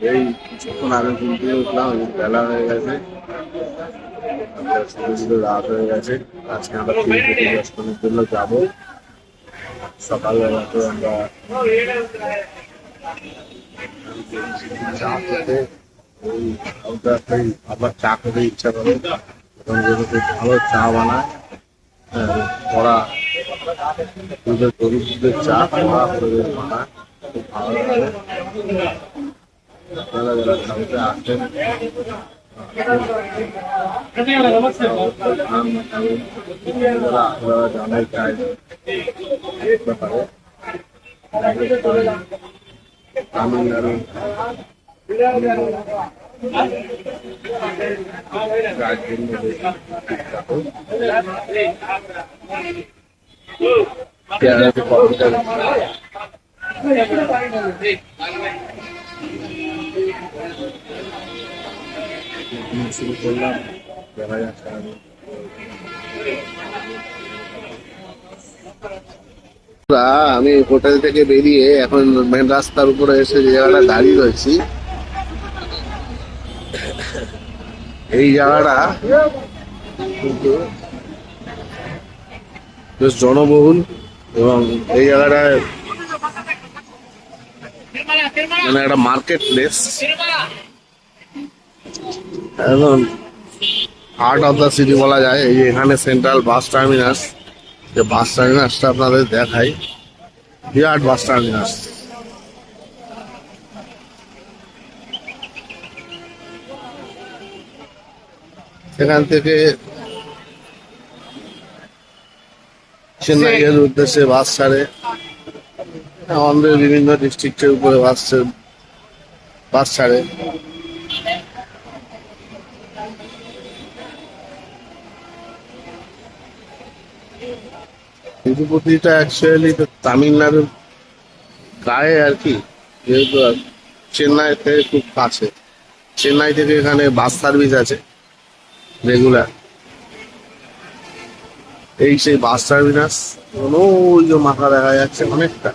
এই কিছুক্ষণ আগে ঘুম থেকে উঠলাম, বেলা হয়ে গেছে, রাত হয়ে গেছে। আজকে আমরা তিরুপতি দর্শনের জন্য যাবো। সকালবেলাতে আমরা চা খেতে, ওই আবার চা খেতে ইচ্ছা করে, এবং যেহেতু ভালো চা বানায়, কড়া দুধের গরুর দুধের চা কড়া করে বানায়, খুব ভালো লাগে। আপনারা যারা খাইতে আসেন আপনারা জানাই চাই ব্যাপারে। তামিলনাড়ু রাজ্যের মধ্যে কেরালাতে কম্পিউটার শুরু করলাম। দেখা যাচ্ছে আমি হোটেল থেকে বেরিয়ে এখন মেন রাস্তার উপরে এসে যে জায়গাটা দাঁড়িয়ে রয়েছি, এই জায়গাটা কিন্তু বেশ জনবহুল, এবং এই জায়গাটায় মানে একটা মার্কেট প্লেস, একদম হার্ট অফ দ্য সিটি বলা যায়। এই যে এখানে সেন্ট্রাল বাস টার্মিনাস, যে বাস টার্মিনাসটা আপনাদের দেখাই, বিরাট বাস টার্মিনাস। সেখান থেকে চেন্নাইয়ের উদ্দেশ্যে বাস ছাড়ে, আমাদের বিভিন্ন ডিস্ট্রিক্টের উপরে বাস ছাড়ে। তিরুপতিটা অ্যাকচুয়ালি তামিলনাড়ুর গায়ে আর কি, যেহেতু চেন্নাই থেকে খুব কাছে। চেন্নাই থেকে এখানে বাস সার্ভিস আছে রেগুলার। এই সেই বাস টার্মিনাস, ওই যে মাথা দেখা যাচ্ছে অনেকটা,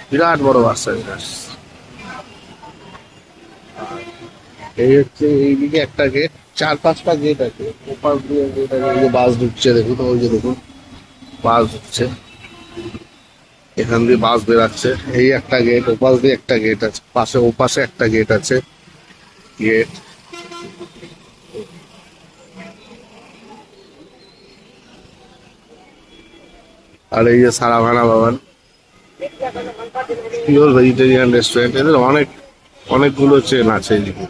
বিরাট বড় বাস টার্মিনাস। এই হচ্ছে এইদিকে একটা গেট, 4-5টা গেট আছে, ওপার দিয়ে গেট আছে, ওই যে বাস ঢুকছে দেখুন, ওই যে দেখুন বাস ঢুকছে, এখান দিয়ে বাস বেরাচ্ছে। এই একটা গেট, ওপাশ দিয়ে একটা গেট আছে, পাশে ওপাশে একটা গেট আছে গেট। আর এই যে Saravana Bhavan, pure vegetarian restaurant, এদের অনেকগুলো চেন আছে এইদিকে।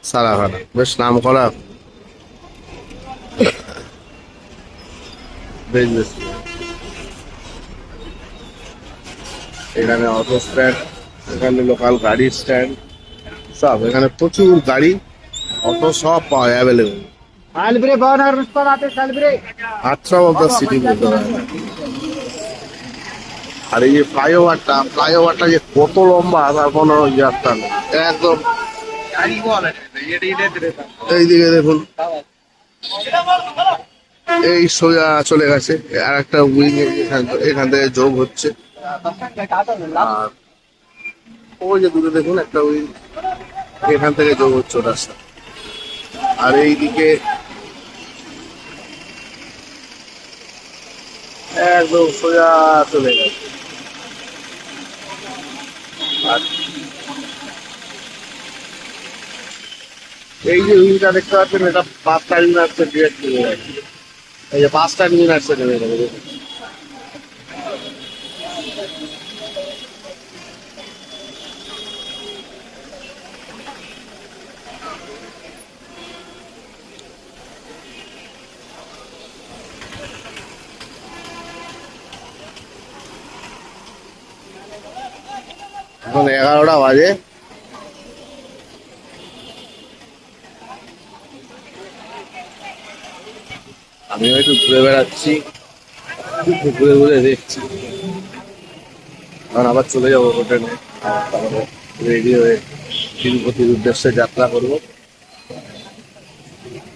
সারাভানা বেশ নাম করা ভেজ রেস্টুরেন্ট। এখানে অটো স্ট্যান্ড, এখানে লোকাল গাড়ির স্ট্যান্ড, সব এখানে প্রচুর গাড়ি অটো সব পাওয়া অ্যাভেলেবেল। আচ্ছা বলতে সিটি বলতে পারে। আর এই যে ফ্লাইওভারটা যে কত লম্বা তার কোনো ইয়ারটা নেই, একদম। এইদিকে দেখুন, এই সোজা চলে গেছে, আর একটা উইং এখান থেকে যোগ হচ্ছে। আর ওই যে দূরে দেখুন একটা উইং, এখান থেকে যোগ হচ্ছে রাস্তা। আর এইদিকে একদম সোজা চলে গেছে। আর এই যে উইংটা দেখতে পাচ্ছেন, এটা বাস টার্মিনাসের ডিরেক্ট চলে গেছে। এই যে বাস টার্মিনাসে নেমে যাবে দেখুন। এখন 11টা বাজে। আমি একটু ঘুরে বেড়াচ্ছি, ঘুরে ঘুরে দেখছি, কারণ আবার চলে যাবো হোটেলে। তারপরে রেডি হয়ে তিরুপতির উদ্দেশ্যে যাত্রা করব।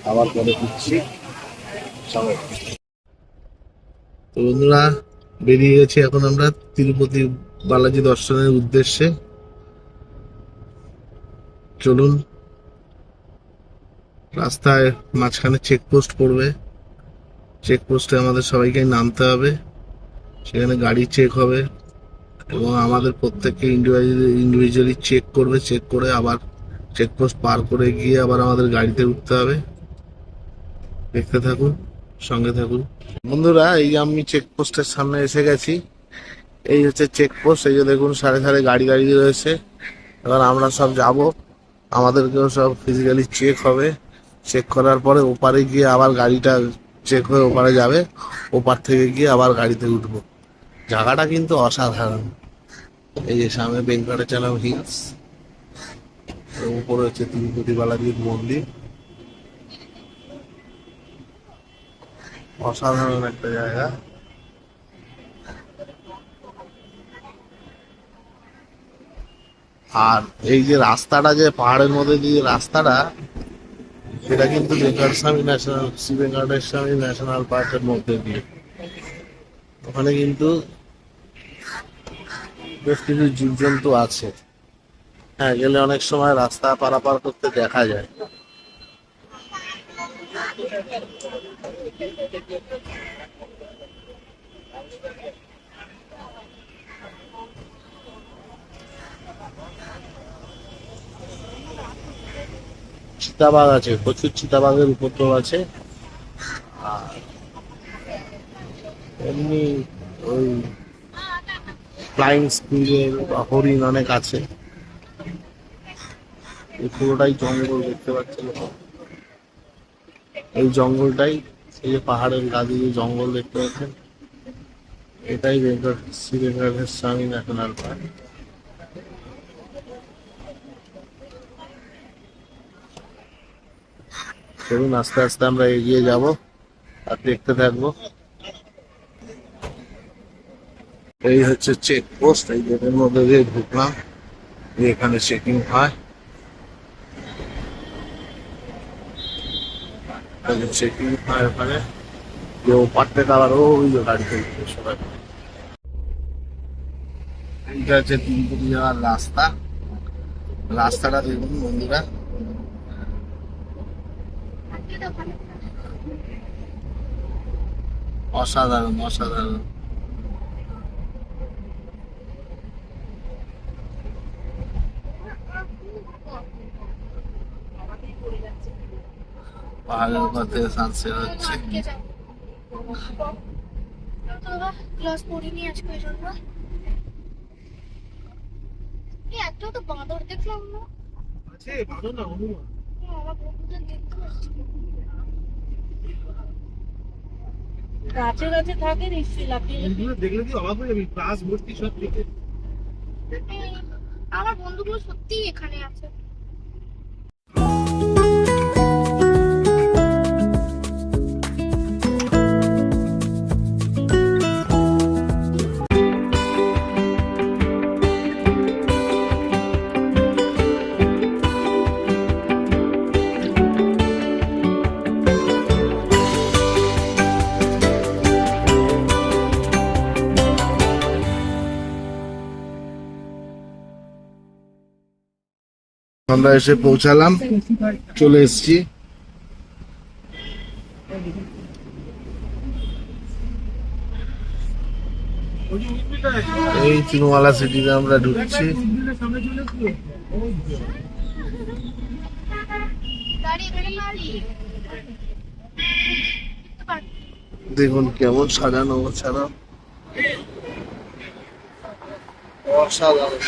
আবার পরে ফিরছি। তো বন্ধুরা, বেরিয়ে গেছি এখন আমরা তিরুপতি বালাজি দর্শনের উদ্দেশ্যে। চলুন, রাস্তায় মাঝখানে চেকপোস্ট পড়বে, চেকপোস্টে আমাদের সবাইকে নামতে হবে, সেখানে গাড়ি চেক হবে এবং আমাদের প্রত্যেককে ইন্ডিভিজুয়ালি চেক করবে, চেক করে আবার চেকপোস্ট পার করে গিয়ে আবার আমাদের গাড়িতে উঠতে হবে। দেখতে থাকুন, সঙ্গে থাকুন বন্ধুরা। এই যে আমি চেকপোস্টের সামনে এসে গেছি, এই হচ্ছে চেকপোস্ট। এই যে দেখুন সাড়ে সাড়ে গাড়ি গাড়ি রয়েছে। এবার আমরা সব যাব, আমাদেরকেও সব ফিজিক্যালি চেক হবে। চেক করার পরে ওপারে গিয়ে আবার গাড়িটা চেক হয়ে ওপারে যাবে, ওপার থেকে গিয়ে আবার গাড়িতে উঠবো। জায়গাটা কিন্তু অসাধারণ। এই যে সামনে বেঙ্কটাচলম হিলস, উপরে হচ্ছে তিরুপতি বালাজির মন্দির। অসাধারণ একটা জায়গা। আর এই যে রাস্তাটা, যে পাহাড়ের মধ্যে দিয়ে রাস্তাটা, সেটা কিন্তু বেঙ্কটস্বামী ন্যাশনাল, শ্রী বেঙ্কটেশ্বরী ন্যাশনাল পার্কের মধ্যে দিয়ে। ওখানে কিন্তু বেশ কিছু জীবজন্তু আছে। হ্যাঁ, গেলে অনেক সময় রাস্তা পারাপার করতে দেখা যায়। চিতাবাঘ আছে, প্রচুর চিতাবাঘের উপদ্রব আছে। আর এমনি ওই ফ্লাইং স্কুইরেল বা হরিণ অনেক আছে। এই পুরোটাই জঙ্গল দেখতে পাচ্ছেন। এই জঙ্গলটাই, এই যে পাহাড়ের গা দিয়ে জঙ্গল দেখতে পাচ্ছেন, এটাই শ্রী বেঙ্কটেশ্বর স্বামী ন্যাশনাল পার্ক। চলুন আস্তে আস্তে আমরা এগিয়ে যাব আর দেখতে থাকবো। এই হচ্ছে চেক পোস্ট, এই গেটের মধ্যে দিয়ে ঢুকলাম, এখানে চেকিং হয়। চেকিং হয় ওখানে, যে ওপার থেকে আবার ওই যে গাড়িতে উঠবে সবাই। এইটা হচ্ছে তিরুপতি যাওয়ার রাস্তা। রাস্তাটা দেখুন বন্ধুরা, অসাধারণ অসাধারণ। পাহাড়ের উপর থেকে সানসেট হচ্ছে। ক্লাস পড়িনি আজকে, ওই জন্য একটা তো বাঁদর দেখলাম না। আছে বাঁদর না হনুমান? আমার বন্ধুদের দেখতে পাচ্ছি। গাছে গাছে থাকে নিশ্চয়ই, লাফিয়ে দেখলে কি অবাক হয়ে যাবি, ক্লাস ভর্তি সব থেকে। আমার বন্ধুগুলো সত্যিই এখানে আছে। আমরা এসে পৌঁছালাম, চলে এসেছি। এই তিরুমালা সিটিতে আমরা ঢুকছি। দেখুন কেমন সাজানো গোছানো, অসাধারণ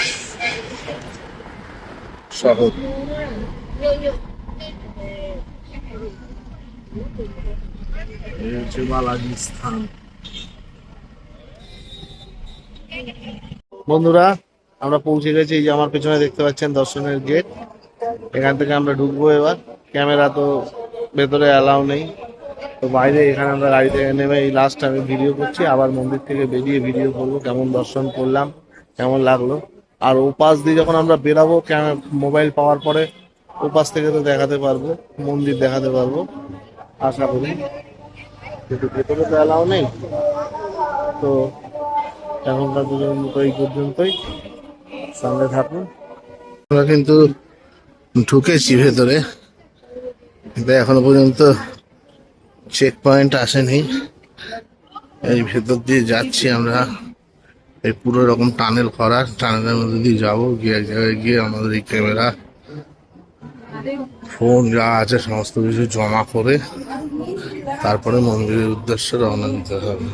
শহর। এই হচ্ছে বালাজি স্থান। বন্ধুরা, আমরা পৌঁছে গেছি। এই যে আমার পেছনে দেখতে পাচ্ছেন দর্শনের গেট, এখান থেকে আমরা ঢুকবো। এবার ক্যামেরা তো ভেতরে অ্যালাউ নেই, তো বাইরে এখানে আমরা গাড়ি থেকে নেমে এই লাস্ট আমি ভিডিও করছি, আবার মন্দির থেকে বেরিয়ে ভিডিও করবো কেমন দর্শন করলাম, কেমন লাগলো। আর ওপাশ দিয়ে যখন আমরা বেরাবো, মোবাইল পাওয়ার পরে ওপাশ থেকে তো দেখাতে পারবো, মন্দির দেখাতে পারবো আশা করি, কিন্তু ভেতরে তো অ্যালাউ নেই। তো এখনকার পর্যন্ত এই পর্যন্তই, সঙ্গে থাকুন। আমরা কিন্তু ঢুকেছি ভেতরে, কিন্তু এখনো পর্যন্ত চেক পয়েন্ট আসেনি। এই ভেতর দিয়ে যাচ্ছি আমরা, এই পুরো রকম টানেল করা, টানেলের মধ্যে দিয়ে যাবো, গিয়ে এক জায়গায় গিয়ে আমাদের এই ক্যামেরা, ফোন যা আছে সমস্ত কিছু জমা করে তারপরে মন্দিরের উদ্দেশ্যে রওনা দিতে হবে।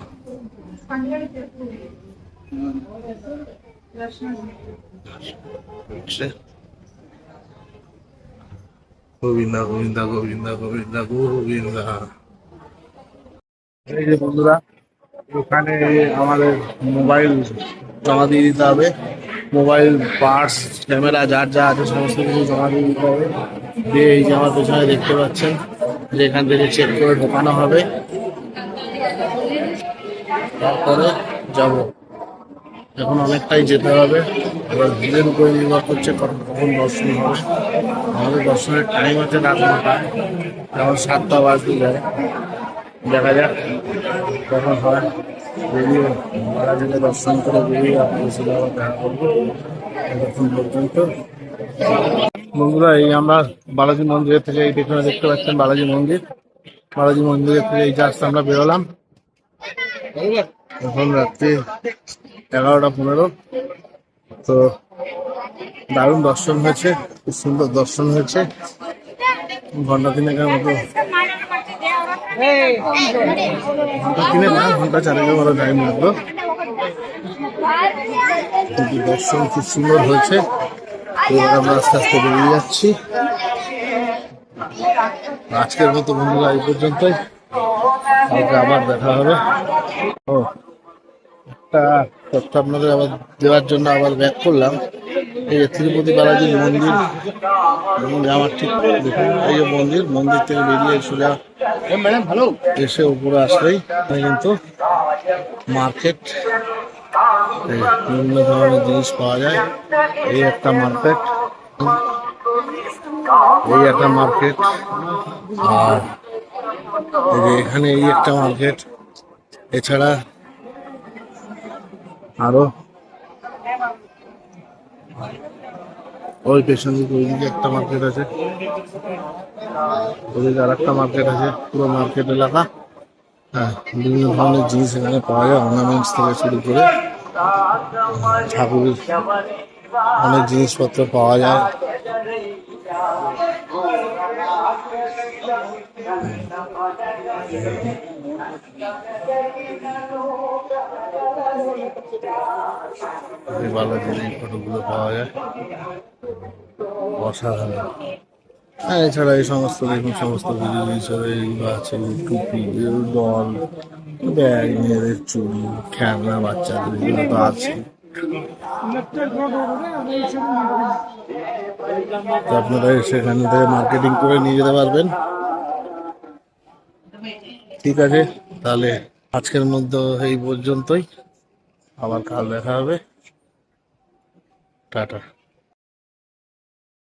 গোবিন্দা গোবিন্দা গোবিন্দা গোবিন্দা গোবিন্দা। এই যে বন্ধুরা, ওখানে আমাদের মোবাইল জমা দিয়ে দিতে হবে। মোবাইল, পার্স, ক্যামেরা যার যা আছে সমস্ত কিছু জমা দিয়ে দিতে হবে। দিয়ে এই যে আমার পেছনে দেখতে পাচ্ছেন যে এখান থেকে চেক করে ঢোকানো হবে, তারপরে যাব। এখন অনেকটাই যেতে হবে, এবার ভিড়ের উপরে নির্ভর করছে কখন দর্শন হবে। আমাদের দর্শনের টাইম আছে রাত 9টায়, এখন 7টা বাজতে যায়, দেখা যাক কখন হয়। বেরিয়ে বালাজিকে দর্শন করে বেরিয়ে আপনার সাথে আবার দেখা করবো। ততক্ষণ পর্যন্ত বন্ধুরা, এই আমরা বালাজি মন্দিরের থেকে, এই পেছনে দেখতে পাচ্ছেন বালাজি মন্দির, বালাজি মন্দিরের থেকে এই জাস্ট আমরা বেরোলাম। এখন রাত্রি 11টা 15। তো দারুণ দর্শন হয়েছে, খুব সুন্দর দর্শন হয়েছে। ঘন্টা তিনেকের মতো, ঘন্টা তিনেক না, ঘন্টা চারেকের মতো টাইম লাগলো, কিন্তু দর্শন খুব সুন্দর হয়েছে। এবার আমরা আস্তে আস্তে বেরিয়ে যাচ্ছি। আজকের মতো বন্ধুরা এই পর্যন্তই, কালকে আবার দেখা হবে। ও, একটা তথ্য আপনাদের আবার দেওয়ার জন্য আবার ব্যাক করলাম। এই যে তিরুপতি বালাজির মন্দির, আমার ঠিক দেখুন এই যে মন্দির, মন্দির থেকে বেরিয়ে সোজা এসে উপরে আসলেই কিন্তু মার্কেট, বিভিন্ন ধরনের জিনিস পাওয়া যায়। এই একটা মার্কেট, এই একটা মার্কেট, আর এই যে এখানে এই একটা মার্কেট। এছাড়া আরো ওই পেছন দিকে ওইদিকে একটা মার্কেট আছে, ওইদিকে আর একটা মার্কেট আছে, পুরো মার্কেট এলাকা। হ্যাঁ, বিভিন্ন ধরনের জিনিস এখানে পাওয়া যায়, অর্নামেন্টস থেকে শুরু করে ঠাকুরের অনেক জিনিসপত্র পাওয়া যায়। বালাজির এই ফটোগুলো পাওয়া যায়, অসাধারণ। হ্যাঁ, এছাড়া এই সমস্ত দেখুন সমস্ত কিছু জিনিস এইগুলো আছে, টুপি, ডল, ব্যাগ, মেয়েদের চুড়ি, খেলনা বাচ্চাদের, এগুলো তো আছে। তো আপনারা সেখান থেকে মার্কেটিং করে নিয়ে যেতে পারবেন। ঠিক আছে, তাহলে আজকের মধ্যে এই পর্যন্তই, আবার কাল দেখা হবে। টাটা।